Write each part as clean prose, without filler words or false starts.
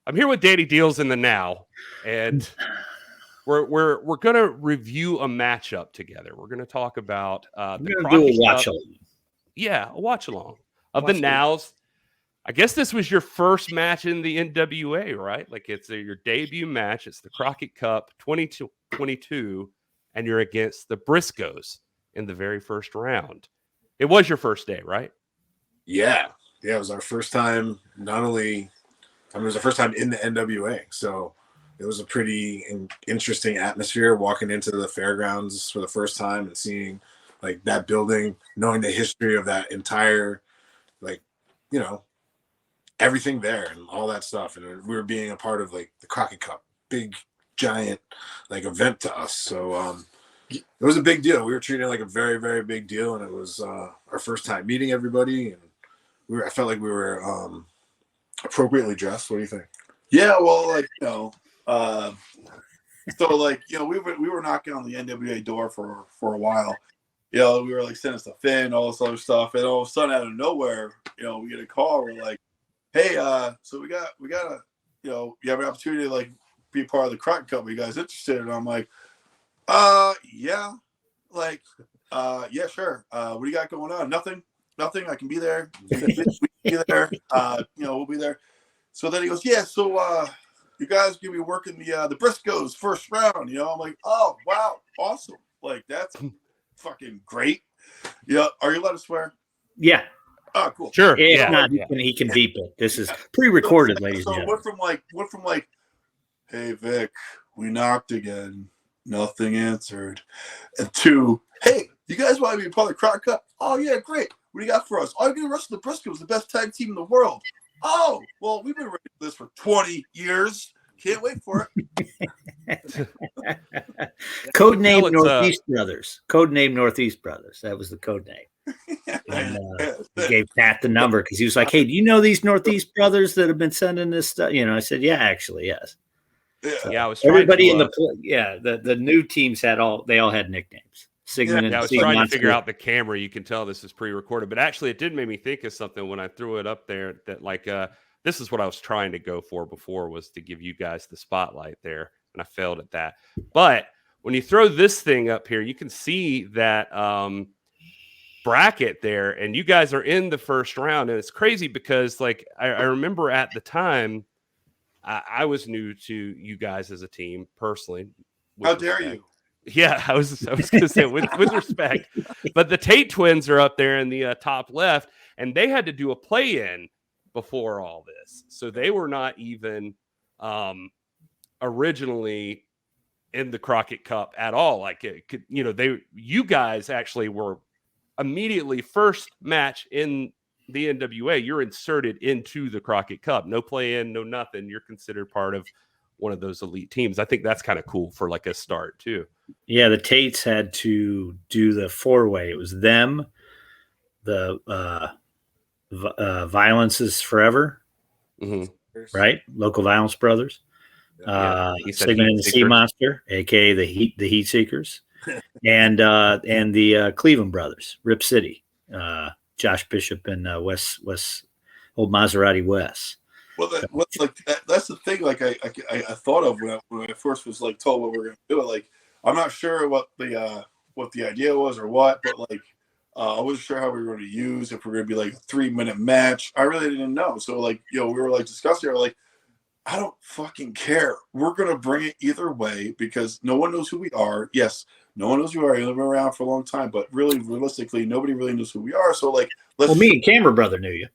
I'm here with Danny Deals in the Now, and we're gonna review a matchup together. We're gonna talk about the Crockett Cup. Yeah, a watch along of the Nows. I guess this was your first match in the NWA, right? Like it's your debut match. It's the Crockett Cup 2022, and you're against the Briscoes in the very first round. It was your first day, right? Yeah, it was our first time. It was the first time in the NWA, so it was a pretty interesting atmosphere walking into the fairgrounds for the first time and seeing like that building, knowing the history of that entire, like, you know, everything there and all that stuff. And we were being a part of like the Crockett Cup, big, giant, like event to us. So it was a big deal. We were treating it like a very, very big deal. And it was our first time meeting everybody. And I felt like we were appropriately dressed. What do you think? Yeah, well, like, so like, we were knocking on the NWA door for a while. We were like sending stuff in, all this other stuff, and all of a sudden, out of nowhere, we get a call. We're like, "Hey, so we got a, you have an opportunity to like be part of the Crockett Cup. Are you guys interested?" And I'm like, yeah, like, yeah, sure. What do you got going on? Nothing. I can be there. We can be there. We'll be there. So then he goes, "Yeah, so you guys gonna be working the Briscoes first round." I'm like, "Oh wow, awesome! Like that's fucking great." Are you allowed to swear? Yeah. Oh, cool. Sure. If not, he can beep it. This is pre-recorded, ladies and gentlemen. Went from like, "Hey Vic, we knocked again, nothing answered," and to, "Hey, you guys want to be part of the Crockett Cup? Oh yeah, great. What do you got for us? I'm gonna wrestle the Briscoes, the best tag team in the world." "Oh, well, we've been ready for this for 20 years. Can't wait for it." Codename Northeast Brothers. Codename Northeast Brothers. That was the code name. And he gave Pat the number because he was like, "Hey, do you know these Northeast Brothers that have been sending this stuff?" I said, "Yeah, actually, yes." Yeah, I was everybody in the new teams all had nicknames. Sigmund and I was trying to figure out the camera. You can tell this is pre-recorded, but actually, it did make me think of something when I threw it up there. That like, this is what I was trying to go for before, was to give you guys the spotlight there, and I failed at that. But when you throw this thing up here, you can see that bracket there, and you guys are in the first round, and it's crazy because like I remember at the time, I was new to you guys as a team personally. How dare you? Yeah, I was going to say with respect, but the Tate twins are up there in the top left, and they had to do a play-in before all this, so they were not even originally in the Crockett Cup at all. Like you guys actually were immediately first match in the NWA. You're inserted into the Crockett Cup, no play-in, no nothing. You're considered part of one of those elite teams. I think that's kind of cool for like a start too. Yeah, the Tates had to do the four-way. It was them, the Violence is Forever, right? Local Violence Brothers. Sigmund and the Sea Monster, aka the Heat Seekers, and the Cleveland Brothers, Rip City, Josh Bishop and Wes old Maserati Wes. Well, that's the thing. Like I thought of when I first was like told what we're gonna do. Like I'm not sure what the idea was or what, but like I wasn't sure how we were going to use, if we're going to be like a 3-minute match. I really didn't know. So like we were like discussing. We're like, I don't fucking care. We're going to bring it either way because no one knows who we are. Yes, no one knows who we are. We've been around for a long time, but really, realistically, nobody really knows who we are. So like, me and Camera Brother knew you.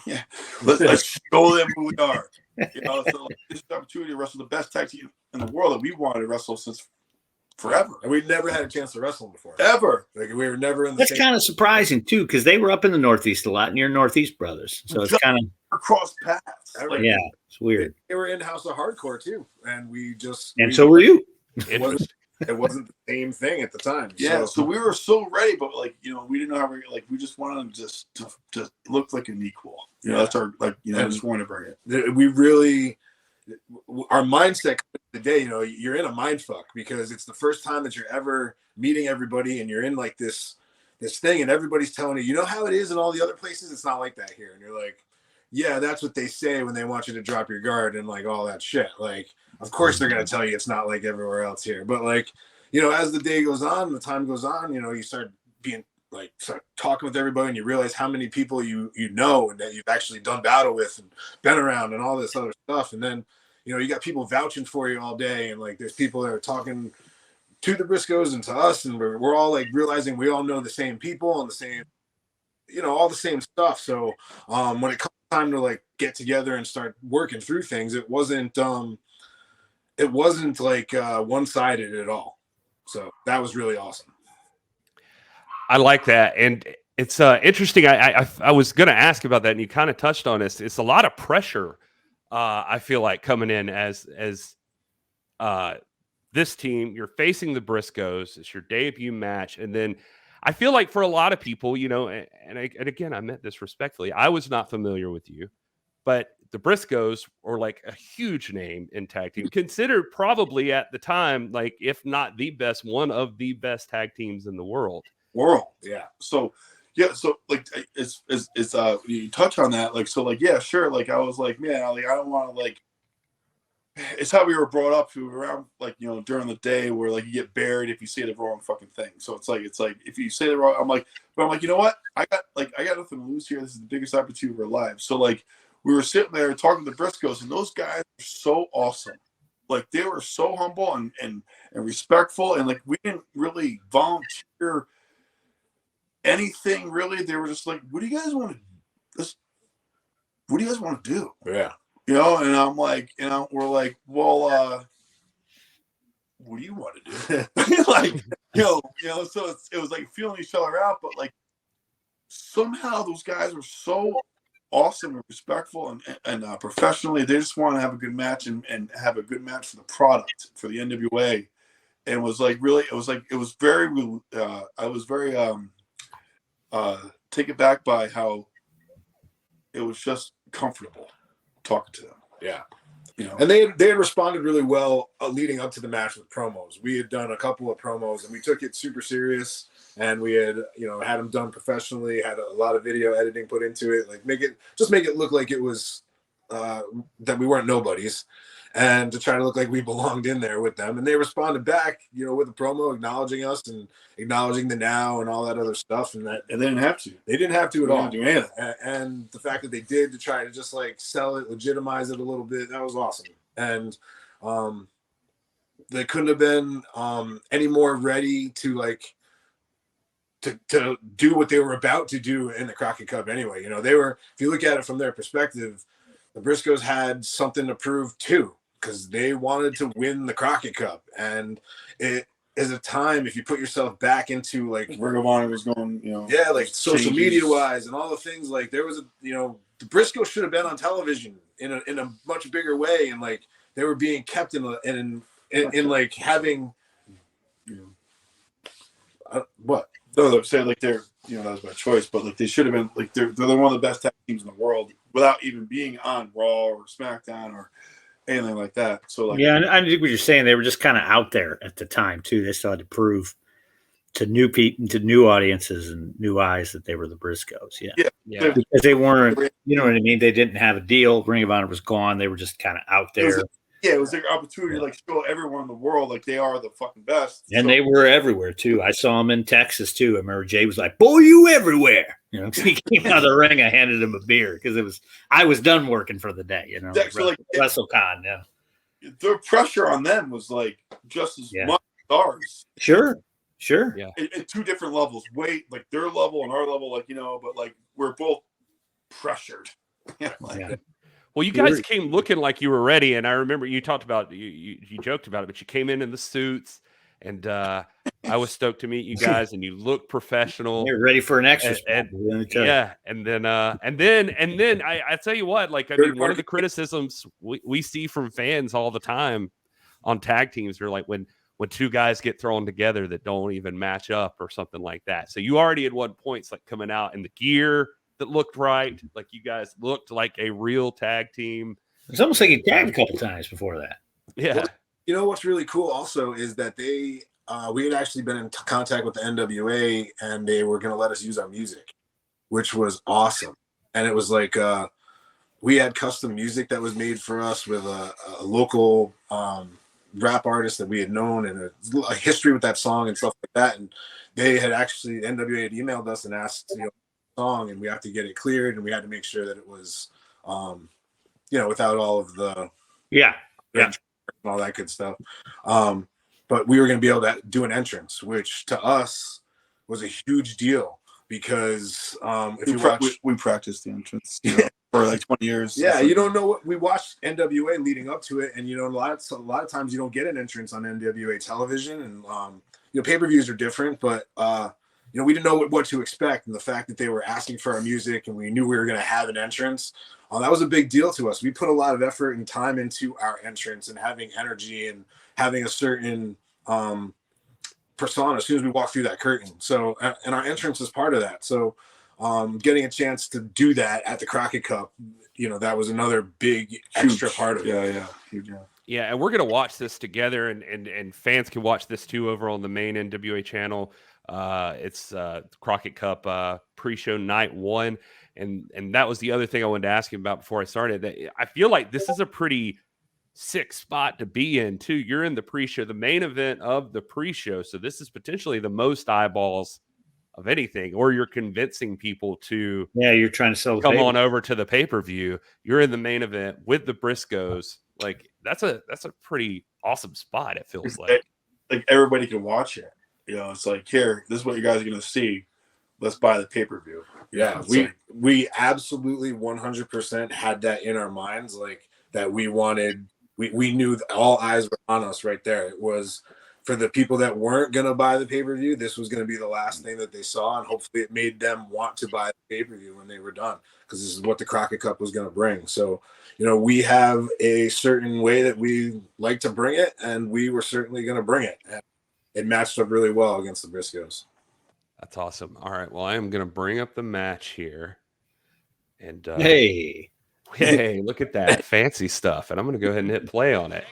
Yeah. Let's show them who we are. So like, this opportunity to wrestle the best tag team in the world that we wanted to wrestle since forever. And we'd never had a chance to wrestle before. Ever. Like we were never in the That's kind of surprising too, because they were up in the Northeast a lot, and you're Northeast Brothers. So it's kind of cross paths. Like, yeah, it's weird. They were in House of Hardcore too. And so were you. It wasn't the same thing at the time. Yeah, so we were so ready, but like we didn't know how we just wanted them just to look like an equal. That's our just wanted to bring it. We really, our mindset today, you're in a mind fuck because it's the first time that you're ever meeting everybody, and you're in like this thing, and everybody's telling you, how it is in all the other places. It's not like that here, and you're like, yeah, that's what they say when they want you to drop your guard and like all that shit. Like, of course they're gonna tell you it's not like everywhere else here. But like, you know, as the day goes on, the time goes on, you know, you start talking with everybody, and you realize how many people you know and that you've actually done battle with and been around and all this other stuff. And then, you know, you got people vouching for you all day, and like there's people that are talking to the Briscoes and to us, and we're all like realizing we all know the same people and the same, you know, all the same stuff. So when it comes time to like get together and start working through things, it wasn't like one-sided at all. So that was really awesome. I like that, and it's interesting. I was going to ask about that, and you kind of touched on this. It's a lot of pressure. I feel like coming in as this team, you're facing the Briscoes. It's your debut match, and then I feel like for a lot of people, you know, and again, I meant this respectfully. I was not familiar with you, but the Briscoes were like a huge name in tag team, considered probably at the time, like if not the best, one of the best tag teams in the world. Yeah. So like it's you touch on that, like, so like, yeah, sure, like I was like, man, like I don't want to, like, it's how we were brought up to around, like, you know, during the day where like you get buried if you say the wrong fucking thing. So it's like if you say the wrong, I'm like, you know what, I got nothing to lose here. This is the biggest opportunity of our lives. So like we were sitting there talking to the Briscoes, and those guys are so awesome. Like they were so humble and respectful, and like we didn't really volunteer anything really. They were just like, what do you guys want to do? Yeah. You know, and I'm like, you know, we're like, well, what do you want to do? Like, you know, so it was like feeling each other out, but like somehow those guys were so awesome and respectful and professionally, they just want to have a good match and have a good match for the product, for the NWA. And it was like, really, I was very taken back by how it was just comfortable talking to them. Yeah. You know, and they had responded really well leading up to the match with promos. We had done a couple of promos, and we took it super serious, and we had, you know, had them done professionally, had a lot of video editing put into it, like make it look like it was that we weren't nobodies, and to try to look like we belonged in there with them. And they responded back, you know, with a promo acknowledging us and acknowledging the Now and all that other stuff. And they didn't have to. They didn't have to at all. Do anything. And the fact that they did, to try to just like sell it, legitimize it a little bit, that was awesome. And they couldn't have been any more ready to like to do what they were about to do in the Crockett Cup anyway. You know, they were, if you look at it from their perspective, the Briscoes had something to prove too, because they wanted to win the Crockett Cup. And it is a time, if you put yourself back into like Ring of Honor was going, you know, yeah, like social media wise and all the things, like there was a, you know, the Briscoes should have been on television in a much bigger way, and like they were being kept in like having, you know, what? No, they're saying like they're, you know, that was my choice, but like they should have been, like they're one of the best tag teams in the world without even being on Raw or SmackDown or anything like that. So like, yeah, and I think what you're saying, they were just kind of out there at the time too. They still had to prove to new people, to new audiences and new eyes that they were the Briscoes. Yeah. Because they weren't, you know what I mean? They didn't have a deal. Ring of Honor was gone. They were just kind of out there. It was their opportunity to like show everyone in the world like they are the fucking best. And they were everywhere too. I saw them in Texas too. I remember Jay was like, "Boy, you everywhere!" You know, he came out of the ring. I handed him a beer because I was done working for the day. You know, so like WrestleCon. Yeah, the pressure on them was like just as much as ours. Sure. Yeah, at two different levels. Weight, like their level and our level, like, you know, but like we're both pressured. Well, you guys came looking like you were ready, and I remember you talked about you joked about it, but you came in the suits, and I was stoked to meet you guys, and you looked professional. You're ready for an exercise. And then I tell you what, like I mean, one of the criticisms we see from fans all the time on tag teams are like when two guys get thrown together that don't even match up or something like that. So you already had won points like coming out in the gear that looked right. Like you guys looked like a real tag team. It's almost like you tagged a couple times before that. Yeah. Well, you know, what's really cool also is that we had actually been in contact with the NWA, and they were going to let us use our music, which was awesome. And it was like, we had custom music that was made for us with a local rap artist that we had known, and a history with that song and stuff like that. And they had actually, NWA had emailed us and asked, song, and we have to get it cleared, and we had to make sure that it was, without all of the and all that good stuff. But we were going to be able to do an entrance, which to us was a huge deal because we practiced the entrance for like 20 years. Yeah, you don't know what we watched NWA leading up to it, and a lot of times you don't get an entrance on NWA television, and pay-per-views are different, but we didn't know what to expect, and the fact that they were asking for our music and we knew we were going to have an entrance, that was a big deal to us. We put a lot of effort and time into our entrance and having energy and having a certain persona as soon as we walk through that curtain. So, and our entrance is part of that. So, getting a chance to do that at the Crockett Cup, that was another big extra part of it. Huge. Yeah, and we're gonna watch this together, and fans can watch this too over on the main NWA channel. It's Crockett Cup pre-show night 1, and that was the other thing I wanted to ask you about before I started. That I feel like this is a pretty sick spot to be in too. You're in the pre-show, the main event of the pre-show, so this is potentially the most eyeballs of anything, or you're convincing people to you're trying to sell come on over to the pay-per-view. You're in the main event with the Briscoes. Like that's a pretty awesome spot. It feels like everybody can watch it. It's like, here, this is what you guys are gonna see. Let's buy the pay-per-view. Yeah, we absolutely 100% had that in our minds, like that we wanted. We knew that all eyes were on us right there. It was for the people that weren't going to buy the pay-per-view, this was going to be the last thing that they saw, and hopefully it made them want to buy the pay-per-view when they were done, because this is what the Crockett Cup was going to bring. So, we have a certain way that we like to bring it, and we were certainly going to bring it. And it matched up really well against the Briscoes. That's awesome. All right, well, I am going to bring up the match here. And hey, look at that fancy stuff. And I'm going to go ahead and hit play on it.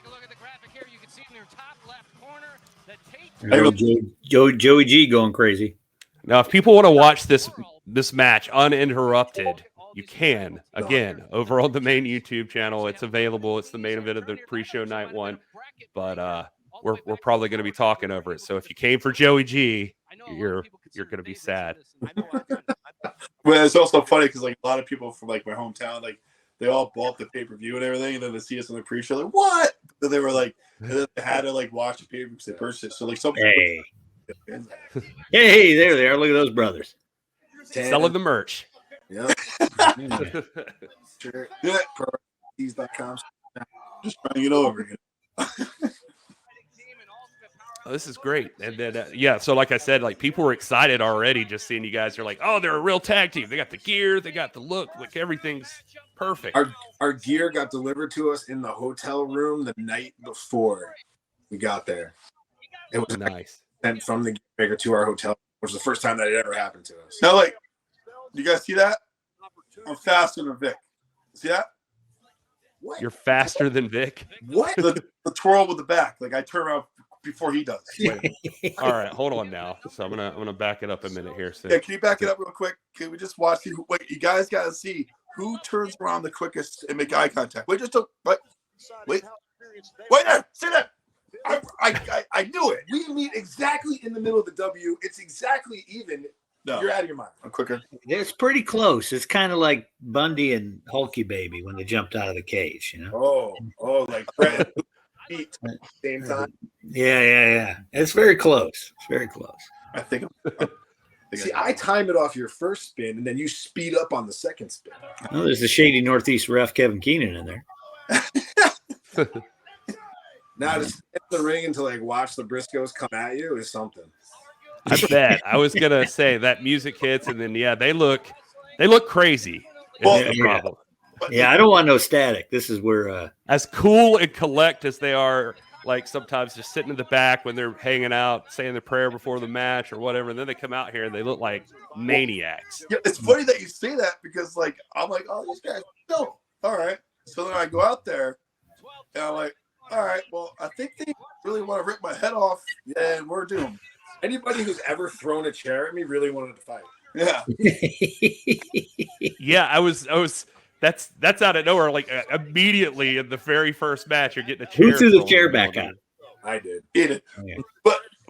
Joey G going crazy. Now, if people want to watch this match uninterrupted, you can, again, over on the main YouTube channel. It's available. It's the main event of the pre-show night 1. But we're probably going to be talking over it. So if you came for Joey G, you're going to be sad. Well, it's also funny because like a lot of people from like my hometown, like they all bought the pay-per-view and everything, and then they see us on the pre-show, like, what? And they were like, and then they had to like watch the pay-per-view because they purchased it. So like some hey, there they are. Look at those brothers selling the merch. Yep. Sure. Yeah. These.com. Just trying to get over here. Oh, this is great. And then, so like I said, like people were excited already just seeing you guys. They're like, oh, they're a real tag team. They got the gear. They got the look. Like everything's perfect. Our gear got delivered to us in the hotel room the night before we got there. It was nice. Sent from the gear maker to our hotel, which was the first time that it ever happened to us. Now, like, you guys see that? I'm faster than Vic. See that? What? You're faster than Vic? What? The twirl with the back. Like I turn around before he does. All right, hold on now. So I'm gonna back it up a minute here. So. Yeah, can you back it up real quick? Can we just watch? Wait, you guys got to see who turns around the quickest and make eye contact. Wait, wait there. See that? I knew it. We meet exactly in the middle of the W. It's exactly even. No, you're out of your mind. I'm quicker. It's pretty close. It's kind of like Bundy and Hulky Baby when they jumped out of the cage, Oh, like Brad feet at the same time. Yeah. It's very close. It's very close. I think. I time it off your first spin, and then you speed up on the second spin. Oh, there's the shady Northeast ref Kevin Keenan in there. Now to sit in the ring and to like watch the Briscoes come at you is something. I bet. I was gonna say that music hits, and then they look crazy. Well, I don't want no static. This is where as cool and collect as they are, like sometimes just sitting in the back when they're hanging out, saying their prayer before the match or whatever, and then they come out here and they look like maniacs. Yeah, it's funny that you say that because like I'm like, oh, these guys no. All right. So then I go out there and I'm like, all right, well, I think they really want to rip my head off, and we're doomed. Anybody who's ever thrown a chair at me really wanted to fight. Yeah. Yeah, I was That's out of nowhere. Like immediately in the very first match, you're getting a chair. Who threw the chair back out? I did. He did. Okay.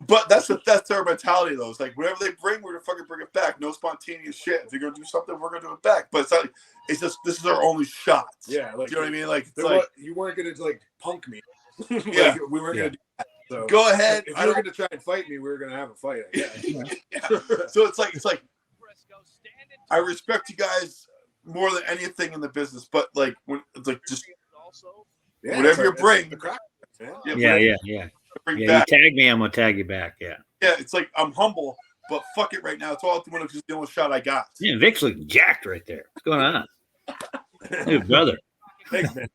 But that's their mentality though. It's like whatever they bring, we're gonna fucking bring it back. No spontaneous shit. If you're gonna do something, we're gonna do it back. But it's not. It's just this is our only shot. Yeah, like, do you know what I mean? Like, it's like you weren't gonna like punk me. Yeah, we weren't gonna do that. So go ahead. If you were gonna try and fight me, we were gonna have a fight. Yeah. So it's like I respect you guys more than anything in the business, but like when it's like just whatever you bring. Yeah. You tag me, I'm gonna tag you back. Yeah. Yeah, it's like I'm humble, but fuck it right now. It's all at the window because it's the only shot I got. Yeah, Vic's looking jacked right there. What's going on? Hey, brother. Thanks, man.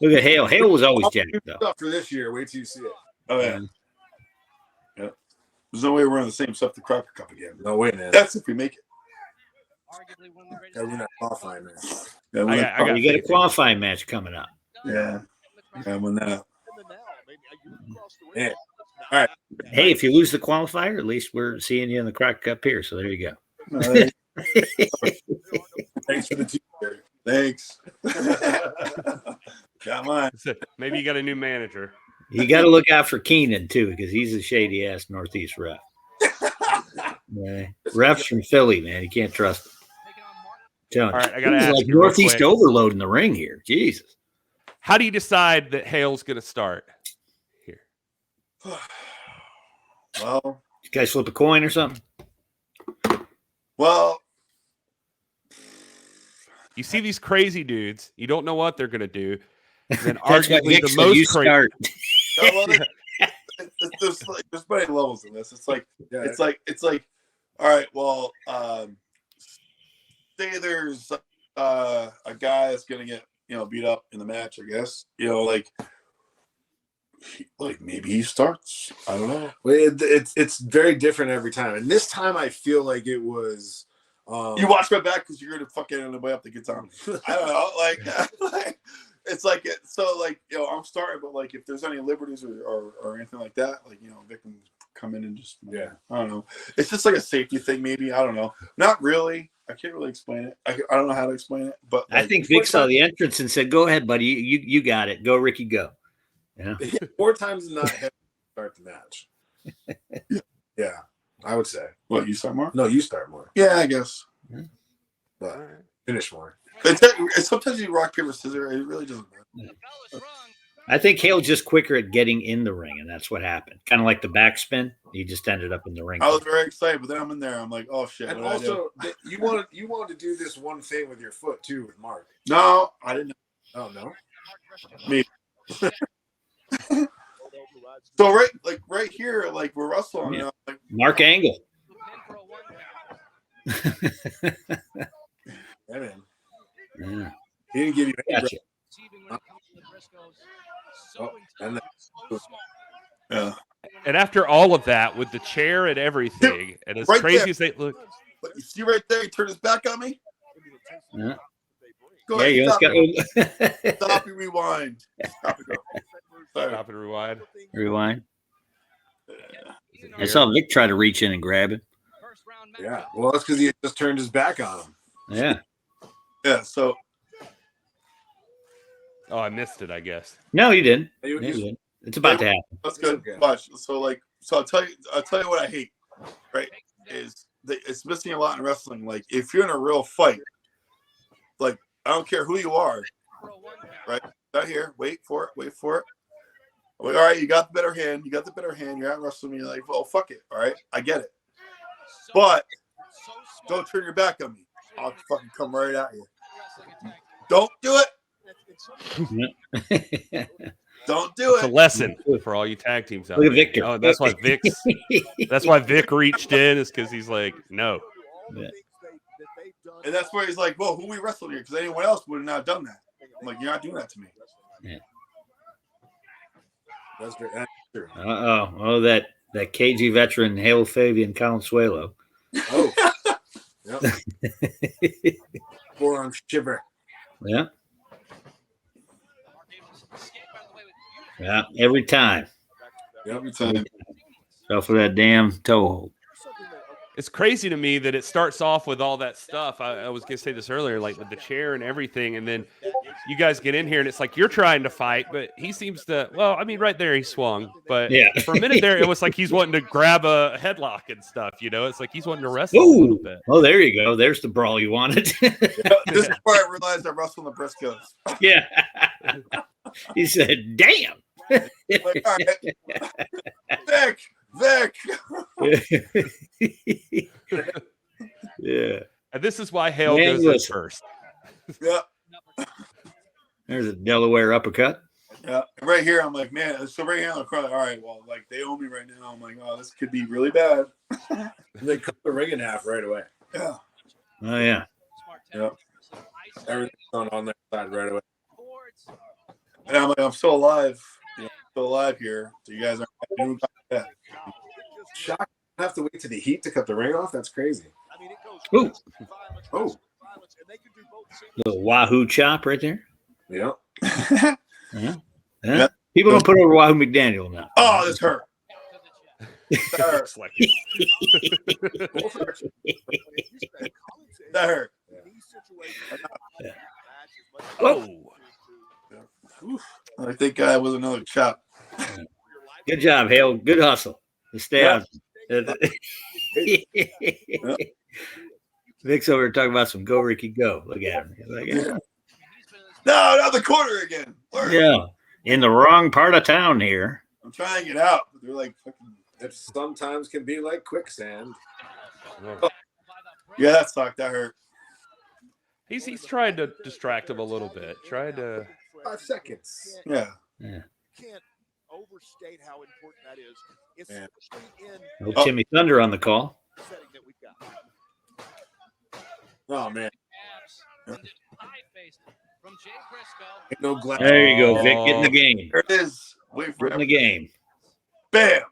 Look at Hale. Hale was always jacked though. Stuff for this year. Wait till you see it. Oh yeah. Yeah. There's no way we're on the same stuff the Crockett Cup again. No way, man. That's if we make it. We're not qualifying, man. Yeah, you got a qualifying match coming up. Yeah. When that. Yeah. All right. Hey, if you lose the qualifier, at least we're seeing you in the Crockett Cup here. So there you go. Thanks for the t-shirt. Thanks. Got mine. Maybe you got a new manager. You got to look out for Keenan too, because he's a shady ass Northeast ref. Refs from Philly, man, you can't trust them. All right, I got to ask like you Northeast overload in the ring here. Jesus. How do you decide that Hale's going to start here? Well, you guys flip a coin or something? Well, you see these crazy dudes. You don't know what they're going to do. And then That's arguably the most crazy. There's many levels in this. It's like all right. Well, say there's a guy that's gonna get beat up in the match. I guess like maybe he starts. I don't know. Well, it's very different every time, and this time I feel like it was. You watch my back because you're gonna fucking on the way up the guitar. I don't know, like it's like it. So like I'm starting, but like if there's any liberties or anything like that, like Vic can come in and just I don't know. It's just like a safety thing, maybe. I don't know. Not really. I can't really explain it. I don't know how to explain it, but I think Vic saw the entrance and said, "Go ahead, buddy. You got it. Go, Ricky, go." Yeah. More times than not, start the match. Yeah, I would say. What, you start more? No, you start more. Yeah, I guess. But finish more. Sometimes you rock, paper, scissors. It really doesn't matter. I think Hale's just quicker at getting in the ring, and that's what happened. Kind of like the backspin. He just ended up in the ring. I was very excited, but then I'm in there. I'm like, oh shit. And also, you wanted to do this one thing with your foot too with Mark. No, I didn't. Oh no. Me. So right here, like we're wrestling. Like, Mark Angle. Yeah, man. Yeah. He didn't give you any Gotcha. And after all of that, with the chair and everything, and as crazy as they look, you see right there, he turned his back on me. Yeah. Go ahead, you stop and rewind. Stop it, stop and rewind. Rewind. I saw Vic try to reach in and grab him. Yeah, well, that's because he just turned his back on him. Yeah. Yeah. So. Oh, I missed it. I guess. No, you didn't. You didn't. It's about to happen. That's good. Watch. So I'll tell you what I hate. Right? It's missing a lot in wrestling. Like if you're in a real fight, like I don't care who you are, right? Not here. Wait for it. Like, all right, you got the better hand. You're out wrestling me. You're like, well, fuck it. All right, I get it. But don't turn your back on me. I'll fucking come right at you. Don't do it. Don't do it. It's a lesson for all you tag teams out Look there. at Victor. Oh, that's why Vic reached in, is because he's like, no. Yeah. And that's where he's like, well, who we wrestling here? Because anyone else would have not done that. I'm like, you're not doing that to me. Yeah. That's true. Oh, that KG veteran Hale Fabian Consuelo. Oh. Yep. Forearm shiver. Yeah. Yeah, every time. Yep. Every time. Fell for that damn toe hold. It's crazy to me that it starts off with all that stuff. I was going to say this earlier, like with the chair and everything. And then you guys get in here and it's like you're trying to fight, but he seems to, well, I mean, right there he swung. But for a minute there, it was like he's wanting to grab a headlock and stuff. It's like he's wanting to wrestle a little bit. Oh, there you go. There's the brawl you wanted. This is where I realized I wrestled the Briscoes. Yeah. He said, damn. Like, all right. Vic. Yeah. And this is why Hale goes in first. Yeah. There's a Delaware uppercut. Yeah. Right here, I'm like, man. So right here, I'm like, all right, well, like they owe me right now. I'm like, oh, this could be really bad. And they cut the ring in half right away. Yeah. Oh, yeah. Yeah. Everything's on their side right away. And I'm like, I'm still alive. Still alive here. So you guys aren't that. Shock. Have to wait to the heat to cut the ring off. That's crazy. Ooh. Oh. Little Wahoo chop right there. Yeah. Yeah. People don't put over Wahoo McDaniel now. Oh, this hurt. That hurt. Yeah. Oh. I think I was another chop. Good job, Hale. Good hustle. Stay out. Vic's over talking about some go Ricky go. Look at him. Like, No, not the corner again. Yeah, in the wrong part of town here. I'm trying to get out, but they're like fucking. It sometimes can be like quicksand. Oh. Yeah, that sucked. That hurt. He's trying to distract him a little bit. Trying to 5 seconds. Yeah. Can't overstate how important that is. Especially in Oh, Timmy Thunder on the call. setting that we've got. Oh man. Ain't no glass. There you go, Vic. Get in the game. There it is. Wait for Get in the game. Bam.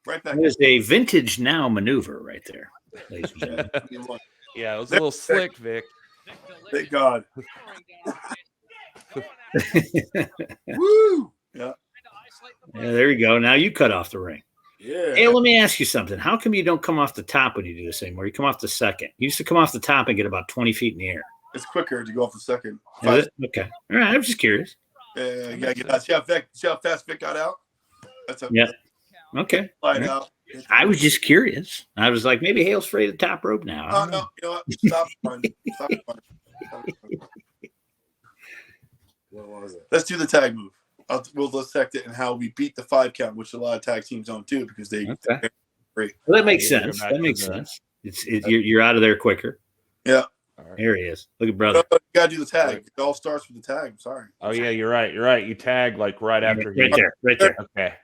Right back. That is a vintage now maneuver right there, ladies and gentlemen. Yeah, it was a little slick, Vic. Thank God. Woo! Yeah. Yeah, there you go. Now you cut off the ring. Yeah. Hey, let me ask you something. How come you don't come off the top when you do this anymore? You come off the second. You used to come off the top and get about 20 feet in the air. It's quicker to go off the second. Is it? Okay. All right. I was just curious. Yeah, see how fast Vic got out? That's a Okay. slide out. I was just curious. I was like, maybe Hale's afraid of the top rope now. Oh, no. You know what? Stop running. Stop running. What was it? Let's do the tag move. We'll dissect it and how we beat the 5 count, which a lot of tag teams don't do because they're great. Well, that makes sense. That makes sense. You're out of there quicker. Yeah. There he is. Look at brother. You gotta do the tag. It all starts with the tag. I'm sorry. Oh yeah, you're right. You're right. You tag like right after Right there. Okay.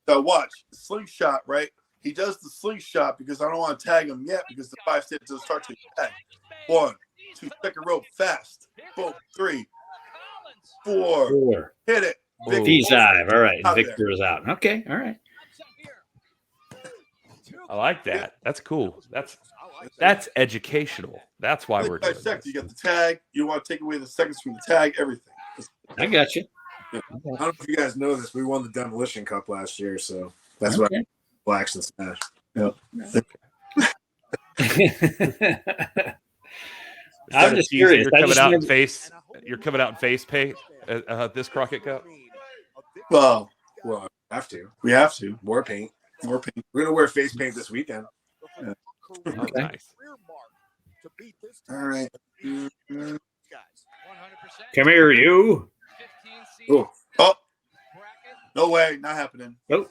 So watch slingshot. Right. He does the slingshot because I don't want to tag him yet because the 5 steps doesn't start to tag. 1, 2, second rope fast. Boom. 3, 4. Hit it. P5. All right. Victor is out. Okay. All right. I like that. That's cool. That's educational. That's why we're doing this. You got the tag. You want to take away the seconds from the tag. Everything. I got you. I don't know if you guys know this. We won the Demolition Cup last year, so that's why Blacks and Smash. Yep. I'm just curious. You're coming out in face paint at this Crockett Cup. Well, we have to. More paint. We're gonna wear face paint this weekend. Yeah. Oh, nice. All right. Come here, you. Oh. No way. Not happening. Nope.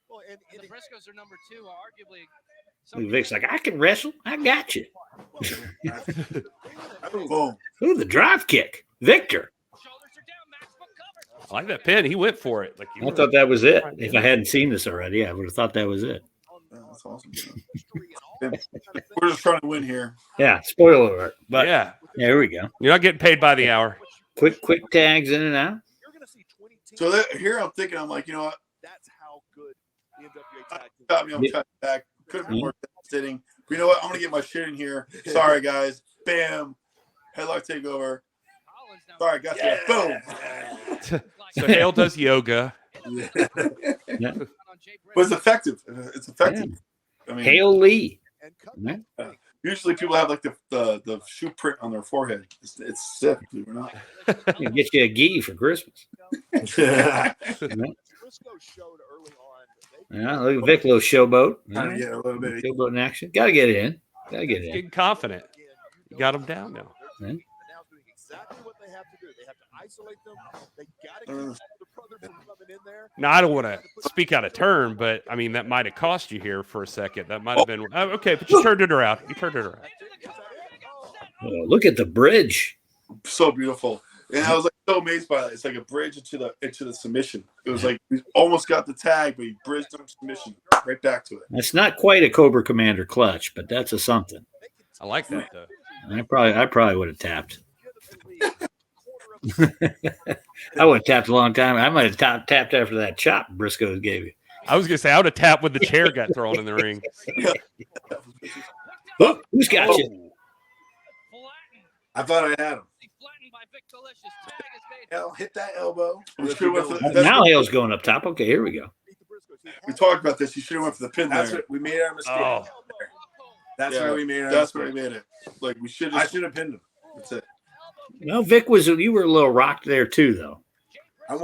Well, and the Briscoes are number 2, arguably. Vic's like, I can wrestle. I got you. Boom. Ooh, the drive kick. Victor. I like that pin. He went for it. I thought that was it. If I hadn't seen this already, I would have thought that was it. That's awesome. We're just trying to win here. Yeah, spoiler alert. But yeah, here we go. You're not getting paid by the hour. Quick tags in and out. So here I'm thinking, I'm like, you know what? That's how good the NWA Tag Team. Got me on track back. Could have been more devastating. But you know what? I'm gonna get my shit in here. Sorry, guys. Bam. Headlock takeover. Sorry, got you. Boom. So Hale does yoga. But it's effective. It's effective. I mean, Hail Lee. Usually people have like the shoe print on their forehead. It's sick, believe it or not. You get you a gi for Christmas. Yeah, look at Vic, little showboat. Trying to get a little bit. Showboat in action. Got to get it in. Got to get it in. Getting confident. You got him down now. Right. Exactly what they have to do. They have to isolate them. They got to keep the brother from coming in there. Now, I don't want to speak out of turn, but I mean, that might have cost you here for a second. That might have been okay, but you turned it around. You turned it around. Oh, look at the bridge. So beautiful. And I was like so amazed by it. It's like a bridge into the submission. It was like we almost got the tag, but he bridged into submission right back to it. That's not quite a Cobra Commander clutch, but that's a something. I like that though. I probably would have tapped. I would have tapped a long time. I might have tapped after that chop Briscoes gave you. I was gonna say I would have tapped when the chair got thrown in the ring. Oh, who's got you? I thought I had him. Hit that elbow. Now Hale's going up top. Okay, here we go. We talked about this. You should have went for the pin. That's there. what we made our mistake. Oh. That's where we made our That's mistake. where we made it. Like we should. I should have pinned him. That's it. No, Vic you were a little rocked there too, though. I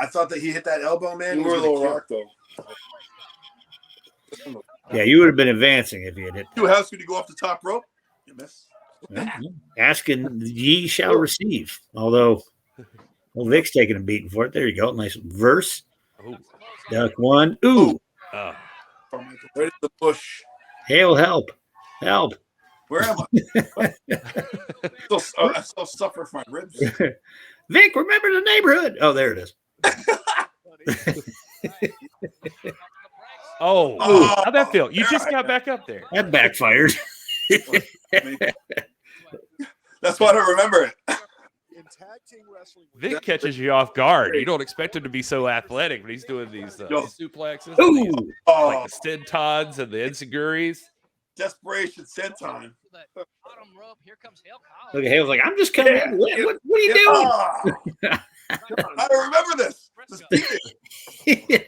thought that he hit that elbow, man. You were a little rock though. Yeah, you would have been advancing if you had hit. How could you go off the top rope? You miss. Asking ye shall receive. Although, well, Vic's taking a beating for it. There you go. Nice verse. Duck one. Ooh. Right in the bush. Hail, help. Help. Where am I? I still suffer from my ribs. Vic, remember the neighborhood. Oh, there it is. How'd that feel? You just got back up there. That backfired. That's why I don't remember it. Vic catches you off guard. You don't expect him to be so athletic, but he's doing these suplexes, like the stentons and the ensiguris. Desperation senton. Look at Hale's like, I'm just coming in. What are you doing? I don't remember this.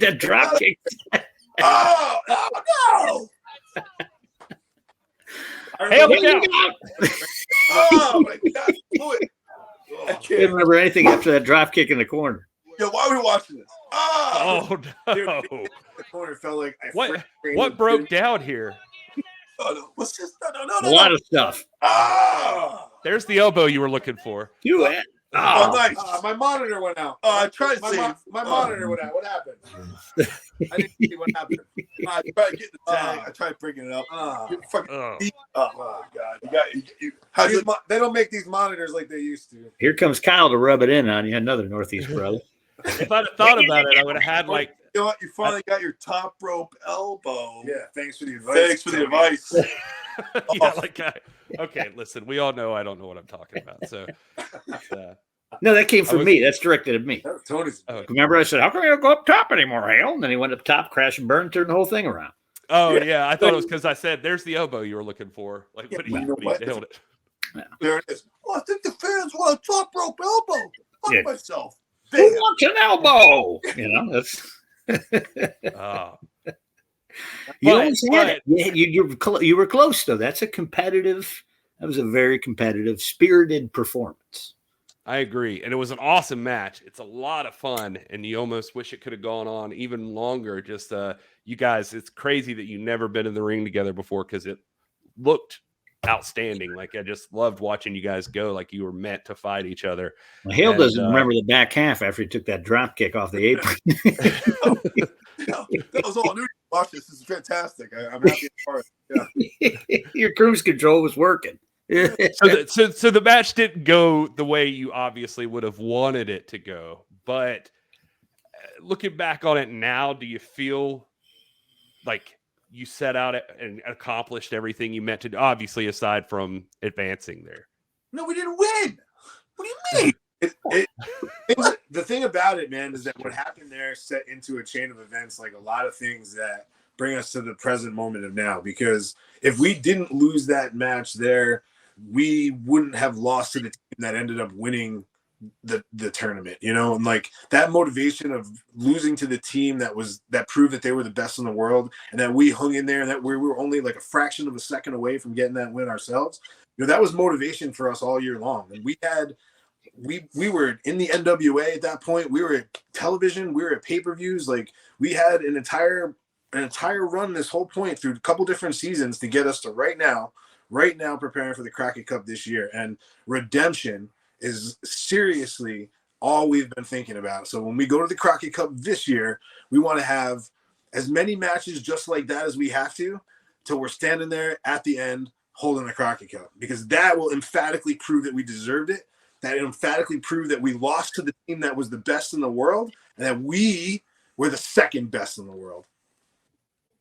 That drop kick. Oh no! Hale, look out! Oh my God! I can't remember anything after that drop kick in the corner. Yo, why are we watching this? Oh no! Dude, the corner felt like what broke down here? Oh, no. What's this? No. A lot of stuff. There's the elbow you were looking for. You it? Oh, nice. My monitor went out. I tried to my monitor went out. What happened? I didn't see what happened. I tried getting the tag. I tried bringing it up. Oh my God! They don't make these monitors like they used to. Here comes Kyle to rub it in on you. Another Northeast brother. If I'd have thought about it, I would have had like. You know what? You finally got your top rope elbow. Yeah. Thanks for the advice. Okay, listen. We all know I don't know what I'm talking about. So. No, that came from me. That's directed at me. Tony's. Remember, I said, "How come you don't go up top anymore, Hale?" And then he went up top, crash and burn, turned the whole thing around. Oh yeah, I thought it was because I said, "There's the elbow you were looking for." Like, but he nailed it. There it is. Oh, I think the fans want a top rope elbow. Fuck myself. Who wants an elbow? You know, that's. You were close though. That's a competitive. That was a very competitive, spirited performance. I agree, and it was an awesome match. It's a lot of fun, and you almost wish it could have gone on even longer. Just you guys, it's crazy that you never been in the ring together before because it looked outstanding. Like I just loved watching you guys go. Like you were meant to fight each other. Well, Hale doesn't remember the back half after he took that drop kick off the apron. That was all new. Watch this. This is fantastic. I'm happy for it. Yeah. Your cruise control was working. So the match didn't go the way you obviously would have wanted it to go. But looking back on it now, do you feel like you set out and accomplished everything you meant to do? Obviously, aside from advancing there. No, we didn't win. What do you mean? The thing about it, man, is that what happened there set into a chain of events, like a lot of things that bring us to the present moment of now. Because if we didn't lose that match there, we wouldn't have lost to the team that ended up winning the tournament, and like that motivation of losing to the team that proved that they were the best in the world, and that we hung in there, and that we were only like a fraction of a second away from getting that win ourselves. That was motivation for us all year long. And we were in the NWA at that point. We were at television. We were at pay-per-views. Like, we had an entire run this whole point through a couple different seasons to get us to right now preparing for the Crockett Cup this year. And redemption is seriously all we've been thinking about. So when we go to the Crockett Cup this year, we want to have as many matches just like that as we have to, till we're standing there at the end holding the Crockett Cup, because that will emphatically prove that we deserved it. That emphatically prove that we lost to the team that was the best in the world, and that we were the second best in the world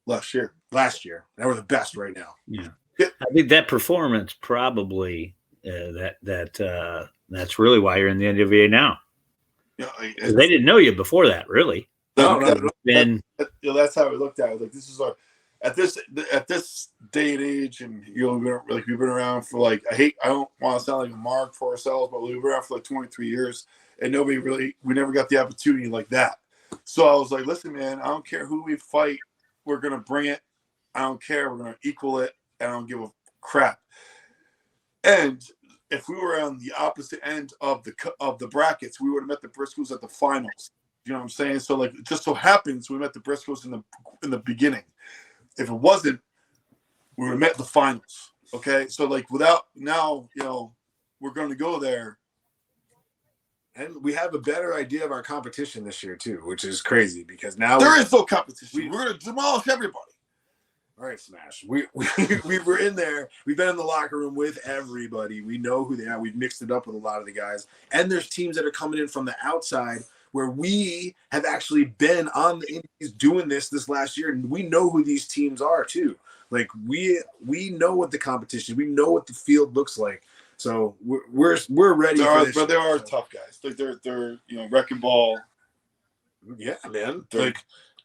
last year. And we're the best right now. Yeah. I think that performance probably that's really why you're in the NWA now. Yeah, they didn't know you before that, really. That's how we looked at it. Like, this is our at this day and age, and we've been around for like, I don't want to sound like a mark for ourselves, but we've been around for like 23 years, and we never got the opportunity like that. So I was like, listen, man, I don't care who we fight, we're gonna bring it. I don't care, we're gonna equal it. I don't give a crap. And if we were on the opposite end of the brackets, we would have met the Briscoes at the finals. You know what I'm saying? So like, it just so happens we met the Briscoes in the beginning. If it wasn't, we would have met the finals. Okay, so like, without now, we're going to go there, and we have a better idea of our competition this year too, which is crazy, because now there is no competition. We're going to demolish everybody. All right, Smash. We were in there. We've been in the locker room with everybody. We know who they are. We've mixed it up with a lot of the guys, and there's teams that are coming in from the outside, where we have actually been on the indies doing this last year, and we know who these teams are too. Like, we know what the competition, we know what the field looks like. So we're ready for this. But there are tough guys. Like, they're wrecking ball. Yeah, man.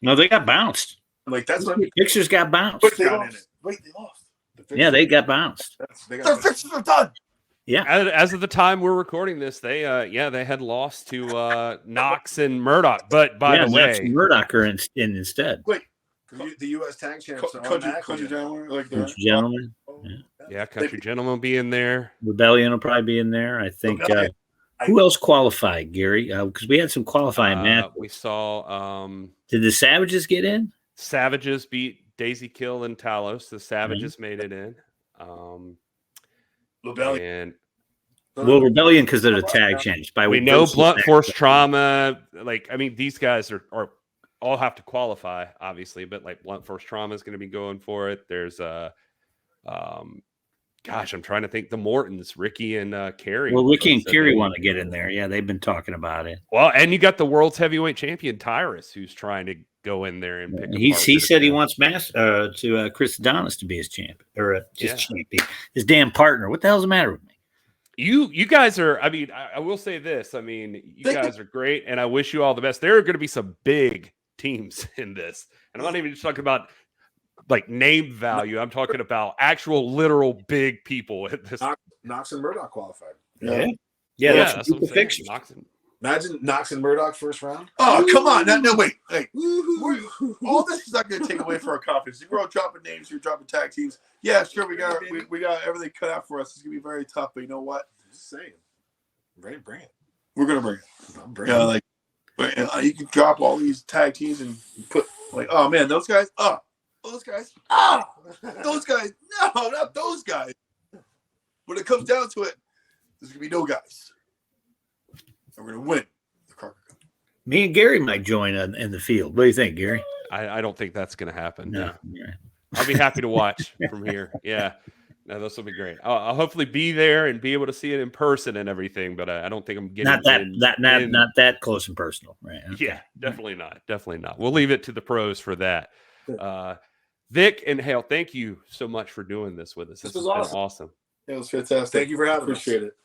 No, they got bounced. Like, that's what Fixers got bounced. But they lost. Wait, they lost. Yeah, they got bounced. Their fixers are done. Yeah. As of the time we're recording this, they had lost to Knox and Murdoch. But by the way, Knox and Murdoch are in instead. Wait, the U.S. Tag Champs, country gentlemen, country gentlemen be in there. Rebellion will probably be in there. I think. Who else qualified, Gary? Because we had some qualifying matches. We saw. Did the Savages get in? Savages beat Daisy Kill and Talos. The Savages made it in. Rebellion. Rebellion, because they're the tag champs. We know Blunt Force Trauma. Like, I mean, these guys are all have to qualify, obviously, but like Blunt Force Trauma is going to be going for it. There's I'm trying to think. The Mortons, Ricky and Kerry. Well, Ricky and Kerry want to get in there. Yeah, they've been talking about it. Well, and you got the world's heavyweight champion Tyrus, who's trying to go in there and pick. He said he wants Chris Adonis to be his champ, or champion, his damn partner. What the hell's the matter with me? You guys are. I mean, I will say this. I mean, you guys are great, and I wish you all the best. There are going to be some big teams in this, and I'm not even just talking about like name value. I'm talking about actual, literal big people at this. Knox and Murdoch qualified. Yeah, that's what I'm saying. Imagine Knox and Murdoch first round. Oh, come on. No, wait. All this is not going to take away from our confidence. We're all dropping names. You're dropping tag teams. Yeah, sure. We got everything cut out for us. It's going to be very tough. But you know what? I'm just saying. Bring it. We're going to bring it. You can drop all these tag teams and put like, oh, man, those guys. Oh, those guys. Oh, those guys. No, not those guys. When it comes down to it, there's going to be no guys. And we're going to win the Crockett Cup. Me and Gary might join in the field. What do you think, Gary? I don't think that's going to happen. No. I'll be happy to watch from here. Yeah. No, this will be great. I'll hopefully be there and be able to see it in person and everything, but I don't think I'm getting not that close and personal, right? Okay. Yeah, definitely not. We'll leave it to the pros for that. Vic and Hale, thank you so much for doing this with us. This has been awesome. It was fantastic. Thank you for having us. Appreciate it.